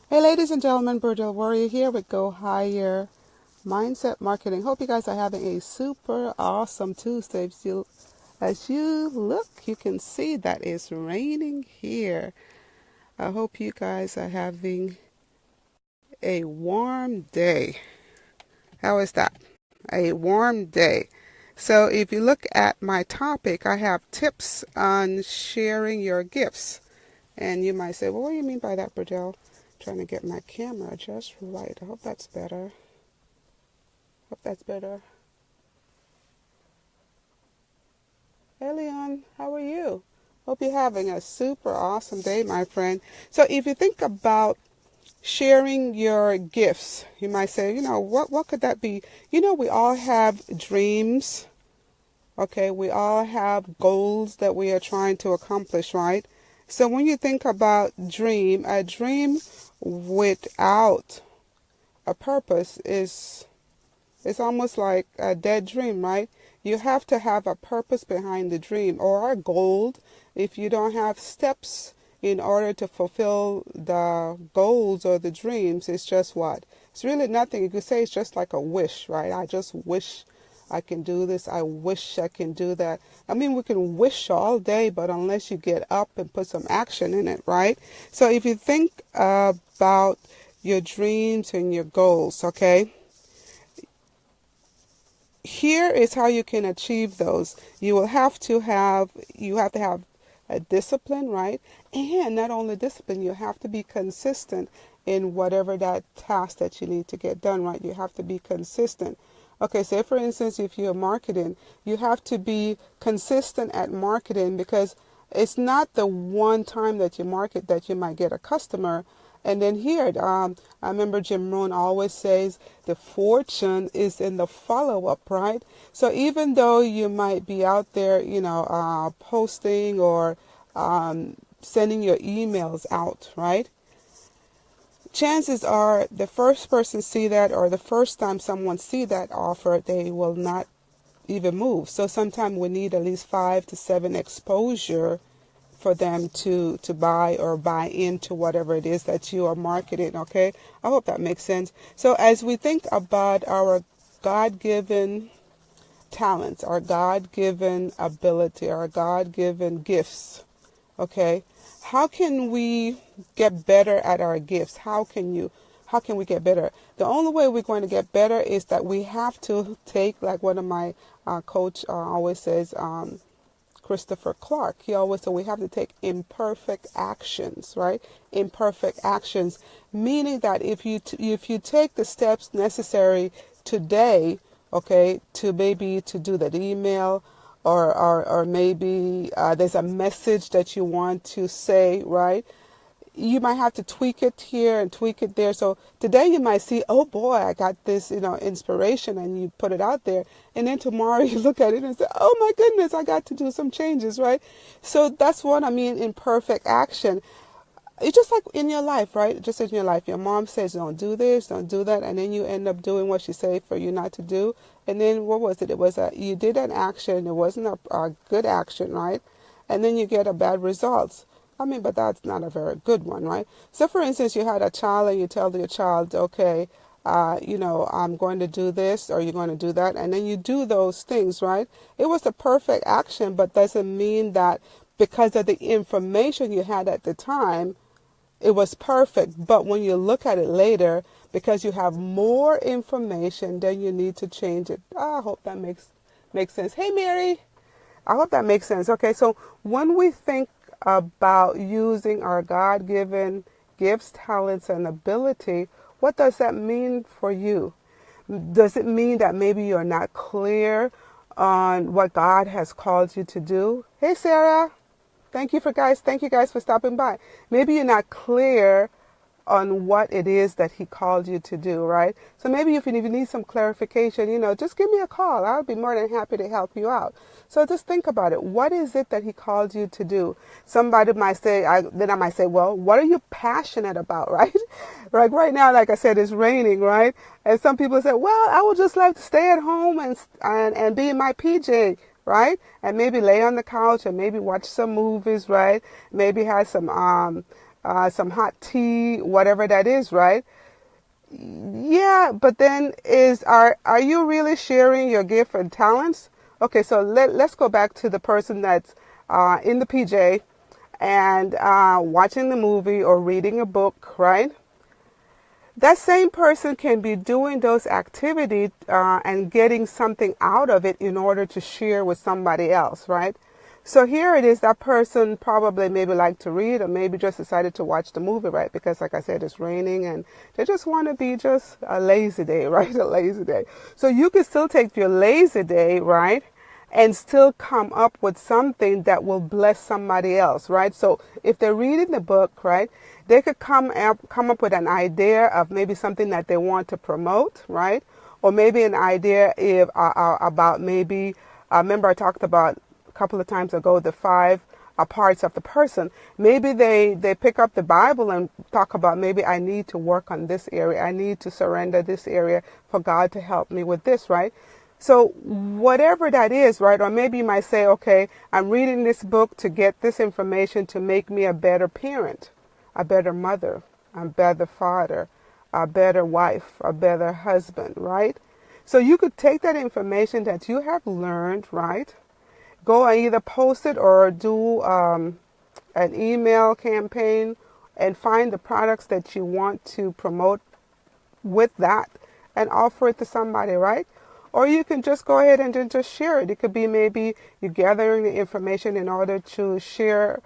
Hey, ladies and gentlemen, Berdel Warrior here with Go Higher Mindset Marketing. Hope you guys are having a super awesome Tuesday. As you look, you can see that it's raining here. I hope you guys are having a warm day. How is that? A warm day. So, if you look at my topic, I have tips on sharing your gifts. And you might say, well, what do you mean by that, Berdel? Trying to get my camera just right. I hope that's better. Hope that's better. Hey, Leon, how are you? Hope you're having a super awesome day, my friend. So if you think about sharing your gifts, you might say, what could that be? We all have dreams. Okay, we all have goals that we are trying to accomplish, right? So when you think about a dream without a purpose is it's almost like a dead dream, right? You have to have a purpose behind the dream or a goal. If you don't have steps in order to fulfill the goals or the dreams, it's just what? It's really nothing. You could say it's just like a wish, right? I just wish I can do this. I wish I can do that. I mean, we can wish all day, but unless you get up and put some action in it, right? So if you think about your dreams and your goals, okay? Here is how you can achieve those. You have to have a discipline, right? And not only discipline, you have to be consistent in whatever that task that you need to get done, right? You have to be consistent. Okay, say for instance, if you're marketing, you have to be consistent at marketing because it's not the one time that you market that you might get a customer. And then here, I remember Jim Rohn always says the fortune is in the follow-up, right? So even though you might be out there, posting or sending your emails out, right? Chances are the first person see that or the first time someone see that offer, they will not even move. So sometimes we need at least 5 to 7 exposure for them to buy or buy into whatever it is that you are marketing, okay? I hope that makes sense. So as we think about our God-given talents, our God-given ability, our God-given gifts, okay? How can we get better at our gifts? How can we get better? The only way we're going to get better is that we have to take, like one of my coach always says, Christopher Clark. He always said we have to take imperfect actions, right? Imperfect actions, meaning that if you take the steps necessary today, okay, to do that email, or maybe there's a message that you want to say, right? You might have to tweak it here and tweak it there. So today you might see, oh boy, I got this, inspiration, and you put it out there. And then tomorrow you look at it and say, oh my goodness, I got to do some changes, right? So that's what I mean in perfect action. It's just like in your life, right? Just in your life, your mom says, don't do this, don't do that. And then you end up doing what she said for you not to do. And then what was it? It was you did an action. It wasn't a good action, right? And then you get a bad results. I mean, but that's not a very good one, right? So, for instance, you had a child and you tell your child, okay, I'm going to do this or you're going to do that. And then you do those things, right? It was the perfect action, but doesn't mean that because of the information you had at the time, it was perfect. But when you look at it later, because you have more information, then you need to change it. I hope that makes sense. Hey, Mary. I hope that makes sense. Okay, so when we think about using our God-given gifts, talents, and ability, what does that mean for you? Does it mean that maybe you're not clear on what God has called you to do? Hey, Sarah. Thank you guys for stopping by. Maybe you're not clear on what it is that he called you to do, right? So maybe if you need some clarification, just give me a call. I'll be more than happy to help you out. So just think about it. What is it that he called you to do? Somebody might say, I might say, well, what are you passionate about, right? Like right now, like I said, it's raining, right? And some people say, well, I would just like to stay at home and be in my PJ, right? And maybe lay on the couch and maybe watch some movies, right? Maybe have some some hot tea, whatever that is, right? Yeah, but then are you really sharing your gift and talents? Okay, so let's go back to the person that's in the PJ and watching the movie or reading a book, right? That same person can be doing those activities and getting something out of it in order to share with somebody else, right? So here it is, that person probably maybe liked to read or maybe just decided to watch the movie, right? Because like I said, it's raining and they just want to be just a lazy day, right? A lazy day. So you can still take your lazy day, right? And still come up with something that will bless somebody else, right? So if they're reading the book, right, they could come up with an idea of maybe something that they want to promote, right? Or maybe an idea if about maybe, remember I talked about a couple of times ago the five parts of the person. Maybe they pick up the Bible and talk about maybe I need to work on this area. I need to surrender this area for God to help me with this, right? So whatever that is, right? Or maybe you might say, okay, I'm reading this book to get this information to make me a better parent, a better mother, a better father, a better wife, a better husband, right? So you could take that information that you have learned, right? Go and either post it or do an email campaign and find the products that you want to promote with that and offer it to somebody, right? Or you can just go ahead and then just share it. It could be maybe you're gathering the information in order to share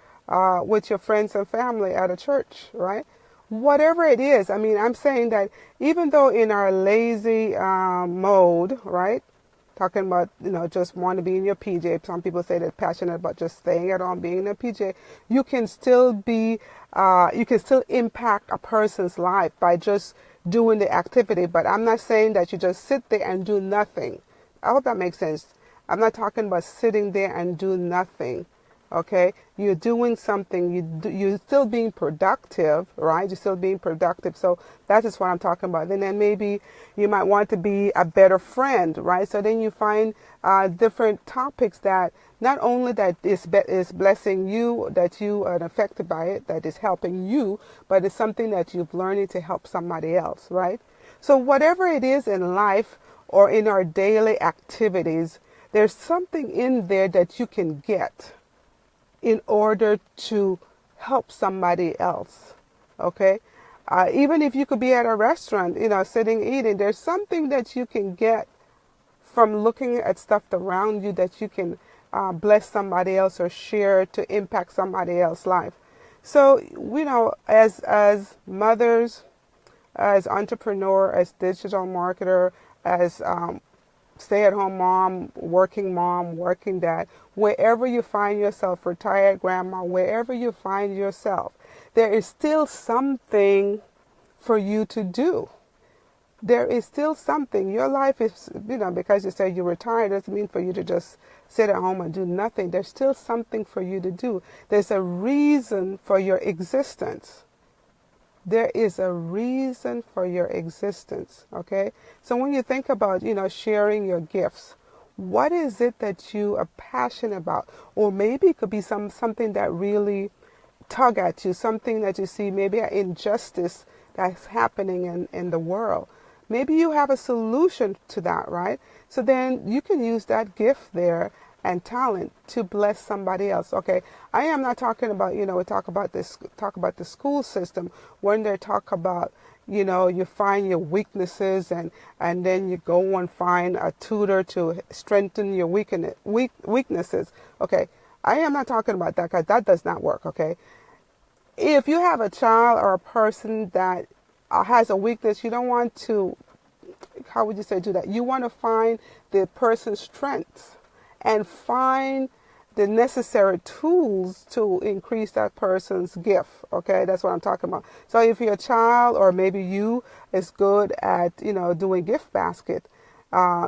with your friends and family at a church, right? Whatever it is. I mean, I'm saying that even though in our lazy mode, right? Talking about, just want to be in your PJ. Some people say they're passionate about just staying at home, being in a PJ. You can still impact a person's life by just doing the activity. But I'm not saying that you just sit there and do nothing. I hope that makes sense. I'm not talking about sitting there and do nothing. Okay, you're doing something. You're still being productive, right? You're still being productive. So that is what I'm talking about. And then maybe you might want to be a better friend, right? So then you find different topics that not only that is blessing you, that you are affected by it, that is helping you, but it's something that you've learned to help somebody else, right? So whatever it is in life or in our daily activities, there's something in there that you can get in order to help somebody else, okay? Even if you could be at a restaurant, sitting eating, there's something that you can get from looking at stuff around you that you can bless somebody else or share to impact somebody else's life. So, as mothers, as entrepreneur, as digital marketer, as stay-at-home mom, working dad, wherever you find yourself, retired grandma, wherever you find yourself, there is still something for you to do. There is still something. Your life is, because you say you're retired doesn't mean for you to just sit at home and do nothing. There's still something for you to do. There's a reason for your existence. There is a reason for your existence, okay? So when you think about, sharing your gifts, what is it that you are passionate about? Or maybe it could be something that really tug at you, something that you see, maybe an injustice that's happening in the world. Maybe you have a solution to that, right? So then you can use that gift there and talent to bless somebody else. Okay, I am not talking about, we talk about the school system when they talk about, you find your weaknesses and then you go and find a tutor to strengthen your weaknesses. Okay, I am not talking about that because that does not work. Okay, if you have a child or a person that has a weakness, you don't want to, how would you say, do that? You want to find the person's strengths and find the necessary tools to increase that person's gift. Okay, that's what I'm talking about. So if your child or maybe you is good at, doing gift basket,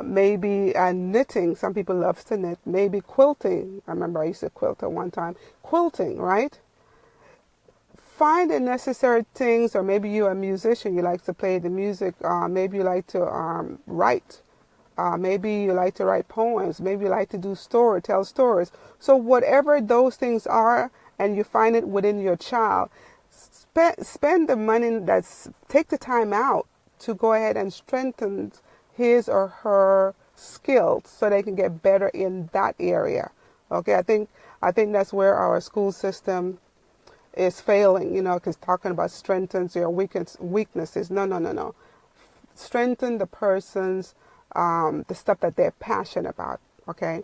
maybe knitting. Some people love to knit. Maybe quilting. I remember I used to quilt at one time. Quilting, right? Find the necessary things, or maybe you're a musician. You like to play the music. Maybe you like to write. Maybe you like to write poems. Maybe you like to tell stories. So whatever those things are, and you find it within your child, spend the money, take the time out to go ahead and strengthen his or her skills so they can get better in that area. Okay, I think that's where our school system is failing, because talking about strengthens your weaknesses. No. Strengthen the person's, the stuff that they're passionate about, okay?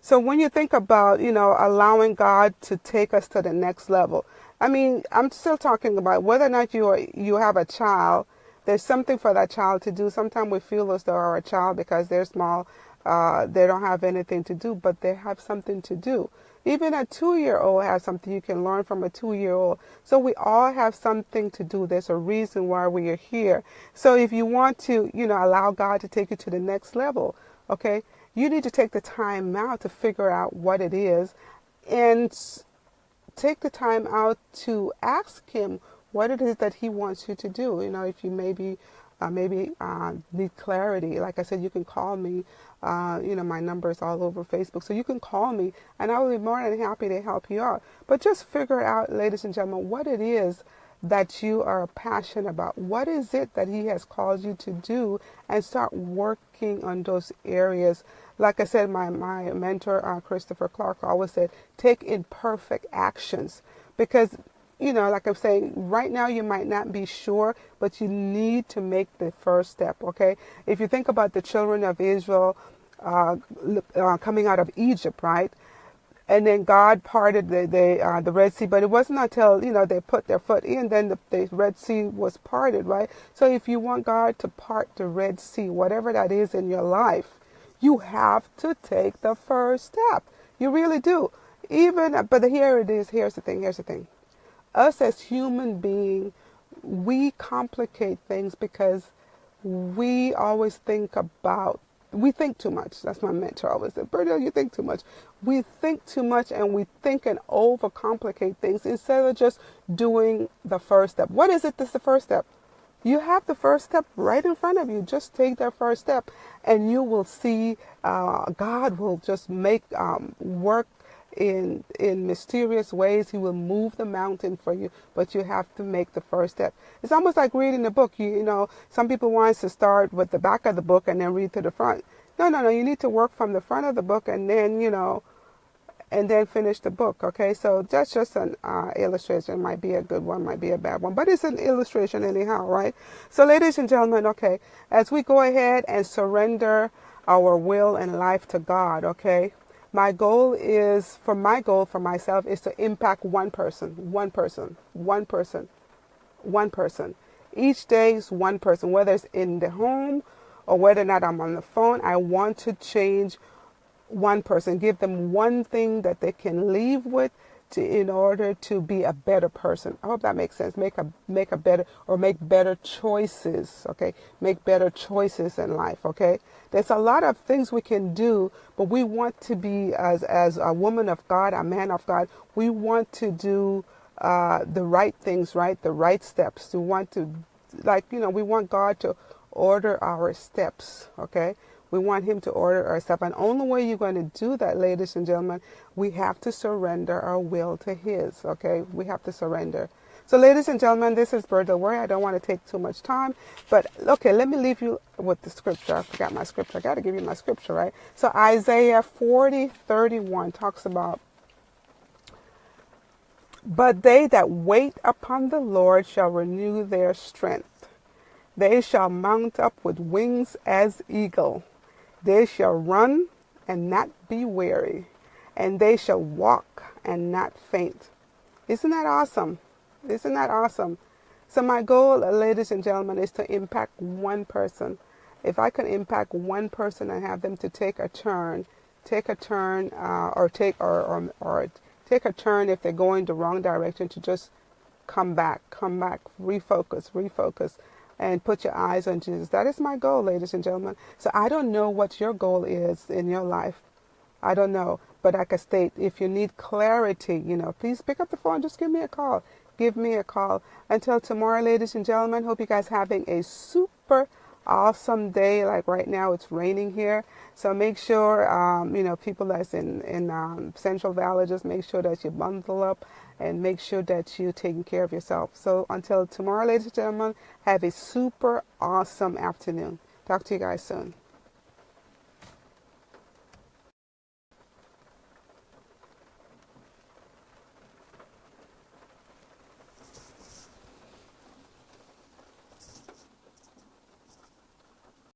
So when you think about, allowing God to take us to the next level, I mean, I'm still talking about whether or not you have a child, there's something for that child to do. Sometimes we feel as though our child, because they're small, they don't have anything to do, but they have something to do. Even a 2-year-old has something you can learn from a 2-year-old. So we all have something to do. There's a reason why we are here. So if you want to, allow God to take you to the next level, okay, you need to take the time out to figure out what it is and take the time out to ask him what it is that he wants you to do. If you maybe need clarity, like I said, you can call me. My number is all over Facebook, so you can call me, and I will be more than happy to help you out. But just figure out, ladies and gentlemen, what it is that you are passionate about. What is it that he has called you to do, and start working on those areas. Like I said, my mentor, Christopher Clark, always said, take imperfect actions, because like I'm saying, right now you might not be sure, but you need to make the first step, okay? If you think about the children of Israel coming out of Egypt, right? And then God parted the Red Sea, but it wasn't until, they put their foot in, then the Red Sea was parted, right? So if you want God to part the Red Sea, whatever that is in your life, you have to take the first step. You really do. But here it is, here's the thing. Us as human beings, we complicate things because we always we think too much. That's my mentor always said, Berdel, you think too much. We think too much, and we think and overcomplicate things instead of just doing the first step. What is it that's the first step? You have the first step right in front of you. Just take that first step, and you will see God will just make work in mysterious ways. He will move the mountain for you, but you have to make the first step. It's almost like reading a book. Some people want us to start with the back of the book and then read to the front. No. You need to work from the front of the book and then, and then finish the book. Okay, so that's just an illustration. It might be a good one, might be a bad one, but it's an illustration anyhow, right? So, ladies and gentlemen, okay, as we go ahead and surrender our will and life to God, okay, my goal for myself is to impact one person. Each day is one person, whether it's in the home or whether or not I'm on the phone. I want to change one person, give them one thing that they can leave with in order to be a better person. I hope that makes sense. Make better choices, okay? Make better choices in life, okay? There's a lot of things we can do, but we want to be, as a woman of God, a man of God, we want to do the right things, right? The right steps. We want to, we want God to order our steps, okay? We want him to order our steps. And the only way you're going to do that, ladies and gentlemen, we have to surrender our will to his, okay? We have to surrender. So, ladies and gentlemen, this is Berdel. I don't want to take too much time, but okay, let me leave you with the scripture. I forgot my scripture. I got to give you my scripture, right? So Isaiah 40:31 talks about, but they that wait upon the Lord shall renew their strength. They shall mount up with wings as eagle. They shall run and not be weary, and they shall walk and not faint. Isn't that awesome? Isn't that awesome? So my goal, ladies and gentlemen, is to impact one person. If I can impact one person and have them to take a turn, or take a turn if they're going the wrong direction, to just come back, refocus, and put your eyes on Jesus. That is my goal, ladies and gentlemen. So I don't know what your goal is in your life. I don't know. But like I state, if you need clarity, please pick up the phone. Just give me a call. Give me a call. Until tomorrow, ladies and gentlemen, hope you guys having a super awesome day. Like right now, it's raining here. So make sure, people that's in Central Valley, just make sure that you bundle up and make sure that you're taking care of yourself. So until tomorrow, ladies and gentlemen, have a super awesome afternoon. Talk to you guys soon.